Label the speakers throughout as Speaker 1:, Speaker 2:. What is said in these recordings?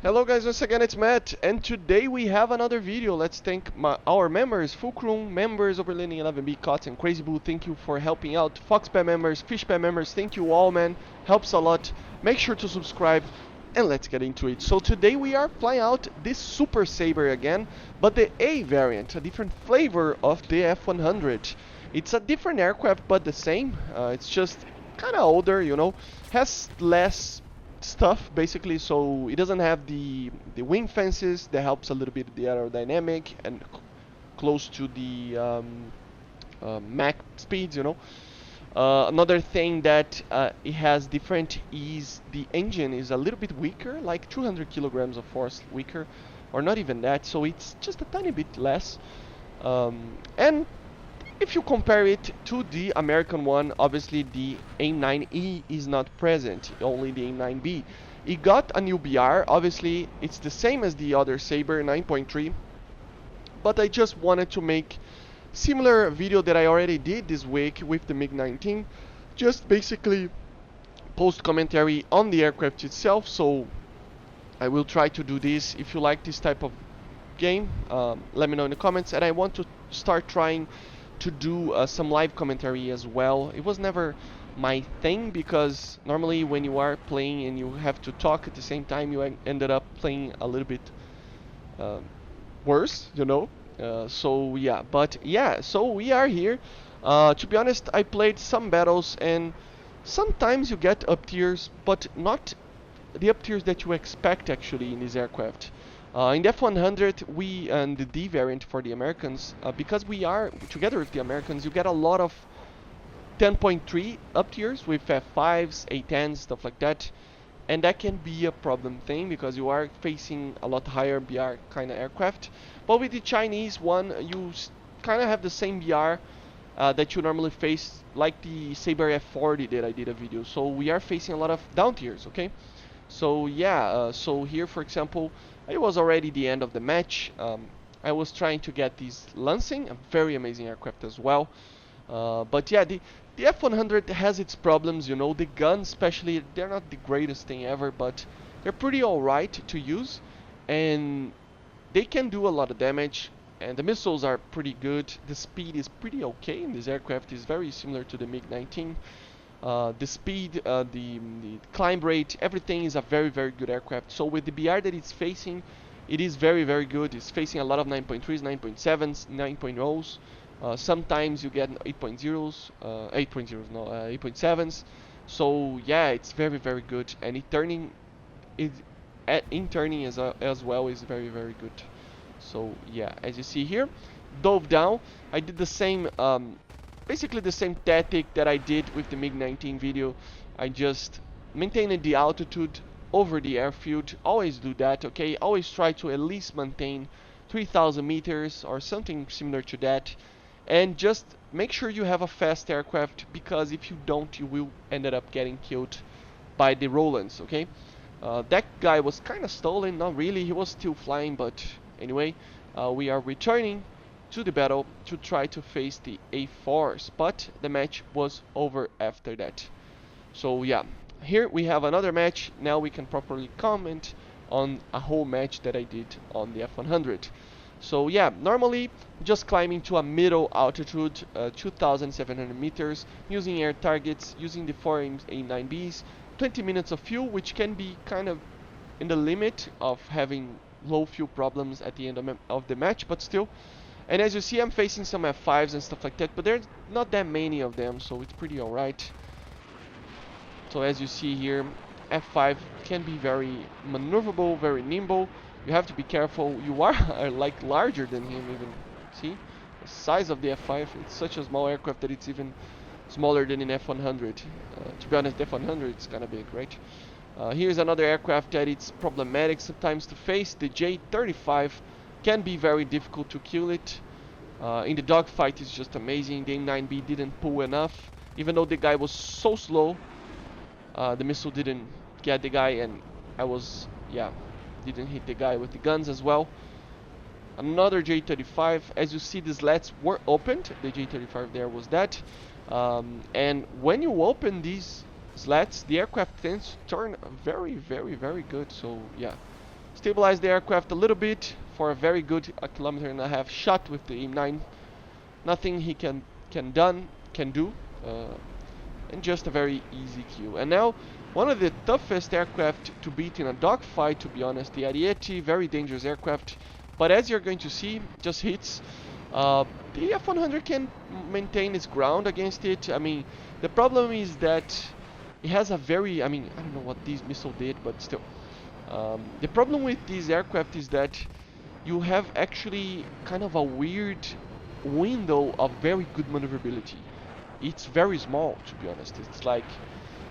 Speaker 1: Hello guys, once again it's Matt, and today we have another video. Let's thank our members, Fulcrum members, Overlanding 11B, Cots, and Crazy Boo. Thank you for helping out. Foxpad members, Fishpad members, thank you all, man. Helps a lot. Make sure to subscribe, and let's get into it. So today we are flying out this Supersabre again, but the A variant, a different flavor of the F-100. It's a different aircraft, but the same. It's just kind of older, you know, has less stuff basically, so it doesn't have the wing fences that helps a little bit the aerodynamic and close to the Mach speeds, you know. Another thing that it has different is the engine is a little bit weaker, like 200 kilograms of force weaker, or not even that, so it's just a tiny bit less. And if you compare it to the American one, obviously the A9E is not present, only the A9B. It got a new BR, obviously it's the same as the other Sabre 9.3, but I just wanted to make similar video that I already did this week with the MiG-19, just basically post commentary on the aircraft itself. So I will try to do this. If you like this type of game, let me know in the comments, and I want to start trying to do some live commentary as well. It was never my thing because normally when you are playing and you have to talk at the same time, you ended up playing a little bit worse, you know. So yeah, but yeah, so we are here. To be honest, I played some battles and sometimes you get up tiers, but not the up tiers that you expect actually in this aircraft. In the F-100, we and the D variant for the Americans, because we are together with the Americans, you get a lot of 10.3 up tiers with F5s, A10s, stuff like that, and that can be a problem thing because you are facing a lot higher BR kind of aircraft. But with the Chinese one, you kind of have the same BR that you normally face, like the Sabre F-40 that I did a video. So we are facing a lot of down tiers, okay? So yeah, so here for example, it was already the end of the match. I was trying to get this Lansing, a very amazing aircraft as well. But yeah, the F-100 has its problems, you know. The guns especially, they're not the greatest thing ever, but they're pretty alright to use. And they can do a lot of damage. And the missiles are pretty good. The speed is pretty okay in this aircraft. It's very similar to the MiG-19. The speed, the climb rate, everything is a very, very good aircraft. So with the BR that it's facing, it is very, very good. It's facing a lot of 9.3s, 9.7s, 9.0s. Sometimes you get 8.0s, 8.0s, no, 8.7s. So yeah, it's very, very good. And it turning, in turning as well is very, very good. So yeah, as you see here, dove down. I did the same. Basically the same tactic that I did with the MiG-19 video. I just maintained the altitude over the airfield. Always do that, okay? Always try to at least maintain 3,000 meters or something similar to that. And just make sure you have a fast aircraft, because if you don't, you will end up getting killed by the Rolands, okay? That guy was kind of stolen, not really, he was still flying, but anyway, we are returning to the battle to try to face the A4s, but the match was over after that. So yeah, here we have another match. Now we can properly comment on a whole match that I did on the F-100. So yeah, normally just climbing to a middle altitude, 2,700 meters, using air targets, using the 4 A9Bs, 20 minutes of fuel, which can be kind of in the limit of having low fuel problems at the end of the match, but still. And as you see, I'm facing some F5s and stuff like that, but there's not that many of them, so it's pretty alright. So as you see here, F5 can be very maneuverable, very nimble. You have to be careful. You are like larger than him even. See? The size of the F5, it's such a small aircraft that it's even smaller than an F-100. To be honest, F-100 is kind of big, right? Here's another aircraft that it's problematic sometimes to face. The J-35 can be very difficult to kill it. In the dogfight it's just amazing. The M9B didn't pull enough, even though the guy was so slow. The missile didn't get the guy, and I was, yeah, didn't hit the guy with the guns as well. Another J-35. As you see, the slats were opened. The J-35 there was that. And when you open these slats, the aircraft tends to turn very, very, very good. So yeah, stabilize the aircraft a little bit for a very good 1.5 kilometer shot with the AIM-9. Nothing he can do, and just a very easy kill. And now one of the toughest aircraft to beat in a dogfight, to be honest, the Ariete, very dangerous aircraft. But as you're going to see, just hits. The F-100 can maintain its ground against it. I mean, the problem is that it has a very, I mean, I don't know what this missile did, but still. The problem with this aircraft is that you have actually kind of a weird window of very good maneuverability. It's very small, to be honest. It's like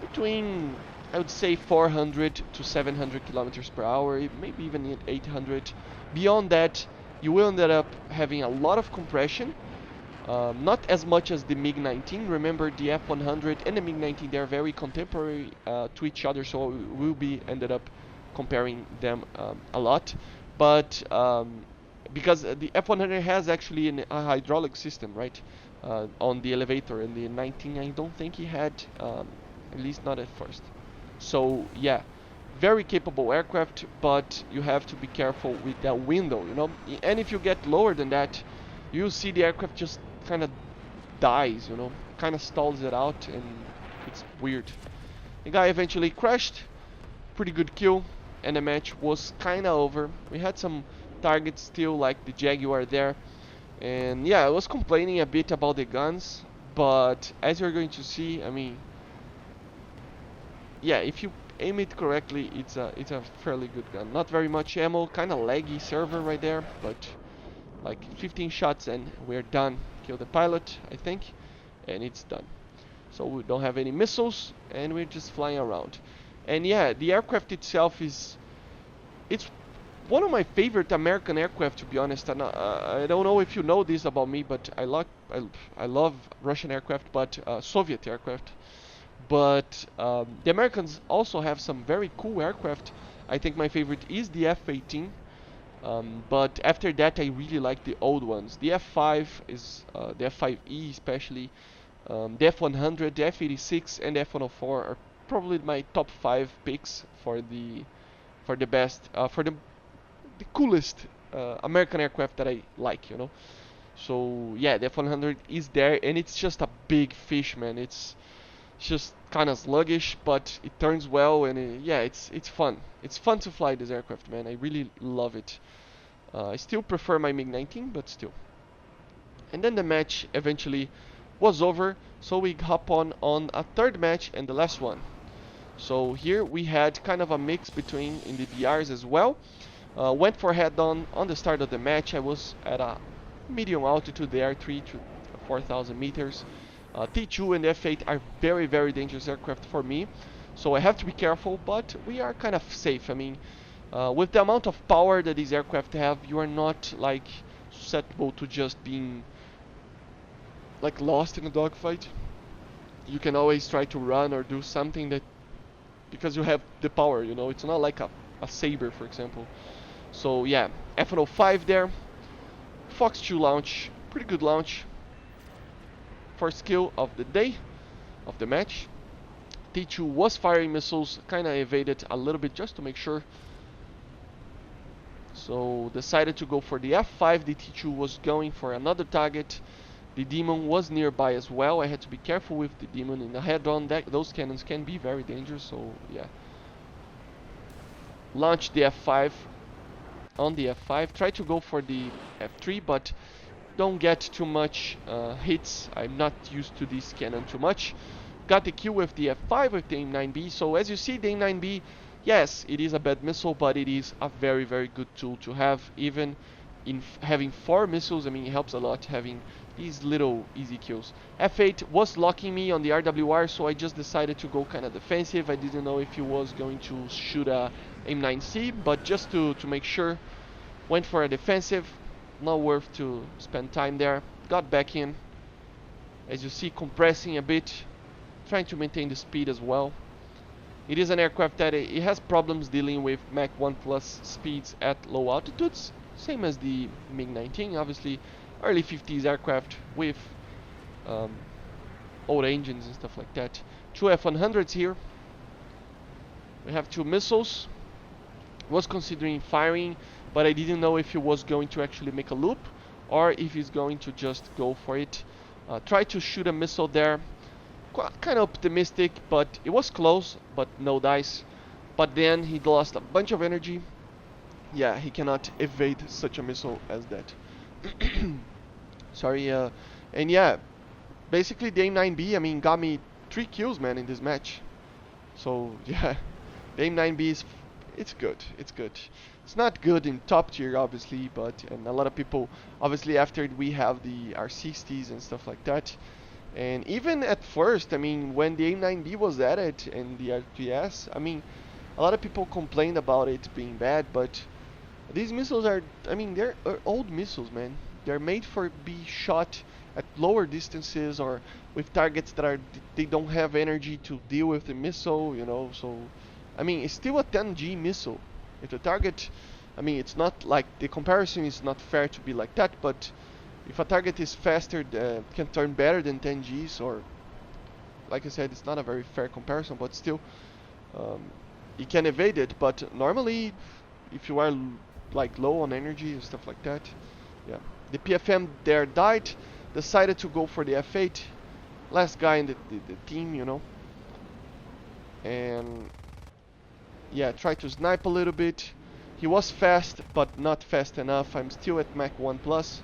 Speaker 1: between, I would say, 400 to 700 kilometers per hour, maybe even 800. Beyond that, you will end up having a lot of compression. Not as much as the MiG-19. Remember, the F-100 and the MiG-19, they're very contemporary to each other, so we'll be ended up comparing them a lot. But because the F-100 has actually a hydraulic system, right, on the elevator, and the 19, I don't think he had, at least not at first. So yeah, very capable aircraft, but you have to be careful with that window, you know. And if you get lower than that, you'll see the aircraft just kind of dies, you know, kind of stalls it out, and it's weird. The guy eventually crashed, pretty good kill, and the match was kind of over. We had some targets still, like the Jaguar there, and yeah, I was complaining a bit about the guns, but as you're going to see, I mean, yeah, if you aim it correctly, it's a fairly good gun. Not very much ammo, kind of laggy server right there, but like 15 shots and we're done. Kill the pilot, I think, and it's done. So we don't have any missiles, and we're just flying around. And yeah, the aircraft itself it's one of my favorite American aircraft, to be honest. And I don't know if you know this about me, but I love Russian aircraft, but Soviet aircraft. But the Americans also have some very cool aircraft. I think my favorite is the F-18. But after that, I really like the old ones. The F5 is the F5E especially. The F100, the F86, and the F104 are probably my top 5 picks for the best, for the coolest American aircraft that I like, you know. So yeah, the F100 is there, and it's just a big fish, man. It's just kind of sluggish, but it turns well, and yeah, it's fun. It's fun to fly this aircraft, man. I really love it. I still prefer my MiG-19, but still. And then the match eventually was over, so we hop on a third match and the last one. So here we had kind of a mix between in the BRs as well. Went for head-on the start of the match. I was at a medium altitude there, 3 to 4,000 meters. T2 and F8 are very, very dangerous aircraft for me, so I have to be careful, but we are kind of safe. I mean, with the amount of power that these aircraft have, you are not like susceptible to just being like lost in a dogfight. You can always try to run or do something that, because you have the power, you know. It's not like a Sabre, for example. So yeah, F-105 there. Fox 2 launch, pretty good launch. First kill of the day, of the match. T2 was firing missiles, kind of evaded a little bit just to make sure. So decided to go for the F5. The T2 was going for another target. The Demon was nearby as well. I had to be careful with the Demon in the head-on. Those cannons can be very dangerous, so yeah. Launched the F5 on the F5. Tried to go for the F3, but don't get too much hits. I'm not used to this cannon too much. Got the kill with the F5 with the AIM-9B. So as you see, the AIM-9B, yes, it is a bad missile, but it is a very, very good tool to have. Even in having 4 missiles, I mean, it helps a lot having these little easy kills. F8 was locking me on the RWR, so I just decided to go kind of defensive. I didn't know if he was going to shoot a AIM-9C, but just to make sure, went for a defensive. Not worth to spend time there. Got back in, as you see, compressing a bit, trying to maintain the speed as well. It is an aircraft that it has problems dealing with Mach 1 plus speeds at low altitudes, same as the MiG-19, obviously. Early 50s aircraft with old engines and stuff like that. 2 F-100s here. We have 2 missiles. Was considering firing, but I didn't know if he was going to actually make a loop or if he's going to just go for it. Try to shoot a missile there. Kind of optimistic, but it was close, but no dice. But then he lost a bunch of energy. Yeah, he cannot evade such a missile as that. Sorry, and yeah, basically the aim 9B, I mean, got me 3 kills, man, in this match. So yeah, the aim 9B is, it's good, it's good. It's not good in top tier, obviously, but, and a lot of people, obviously after we have the R60s and stuff like that, and even at first, I mean, when the aim 9B was added and the RTS, I mean, a lot of people complained about it being bad, but these missiles are, I mean, they're old missiles, man. They're made for be shot at lower distances or with targets that are they don't have energy to deal with the missile, you know. So, I mean, it's still a 10G missile. If the target, I mean, it's not like the comparison is not fair to be like that, but if a target is faster, can turn better than 10Gs, or like I said, it's not a very fair comparison, but still, um, you can evade it. But normally, if you are like low on energy and stuff like that, yeah. The PFM there died, decided to go for the F8, last guy in the team, you know, and yeah, try to snipe a little bit. He was fast, but not fast enough. I'm still at Mach 1 plus.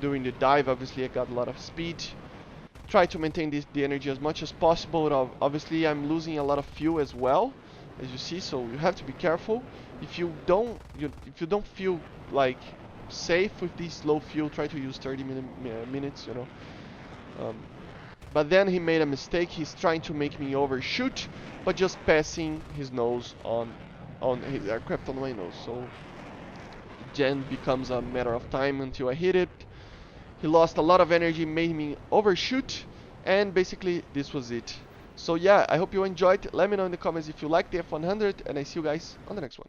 Speaker 1: During the dive, obviously I got a lot of speed. Try to maintain the energy as much as possible. Obviously I'm losing a lot of fuel as well, as you see, so you have to be careful. If you don't feel like safe with this low fuel, try to use 30 minutes, you know. But then he made a mistake. He's trying to make me overshoot, but just passing his nose on his aircraft on my nose. So then becomes a matter of time until I hit it. He lost a lot of energy, made me overshoot, and basically this was it. So yeah, I hope you enjoyed. Let me know in the comments if you like the F-100, and I see you guys on the next one.